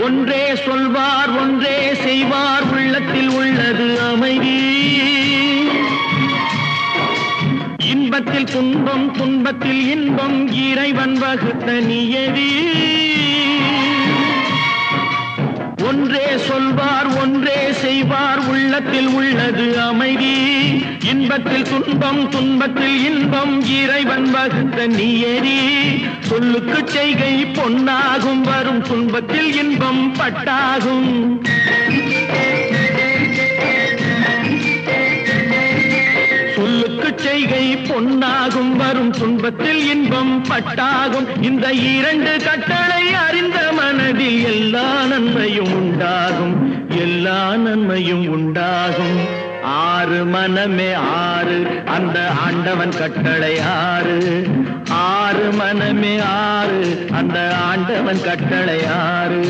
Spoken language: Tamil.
ஒன்றே சொல்வார் ஒன்றே செய்வார் உள்ளத்தில் உள்ளது அமைதி. இன்பத்தில் துன்பம் துன்பத்தில் இன்பம் இறைவன் வகுத்த நியதி. ஒன்றே சொல்வார் ஒன்றே செய்வார் உள்ளத்தில் உள்ளது அமைதி. இன்பத்தில் துன்பம் துன்பத்தில் இன்பம் இறைவன் வகுத்த நியதி. சொல்லுக்கு செய்கை பொன்னாகும் வரும் துன்பத்தில் இன்பம் பட்டாகும். சொல்லுக்கு செய்கை பொன்னாகும் வரும் துன்பத்தில் இன்பம் பட்டாகும். இந்த இரண்டு கட்டளை அறிந்த மனதில் எல்லா நன்மையும் உண்டாகும், எல்லா நன்மையும் உண்டாகும். ஆறு மனமே ஆறு, அந்த ஆண்டவன் கட்டளை ஆறு. ஆறு மனமே ஆறு, அந்த ஆண்டவன் கட்டளை ஆறு.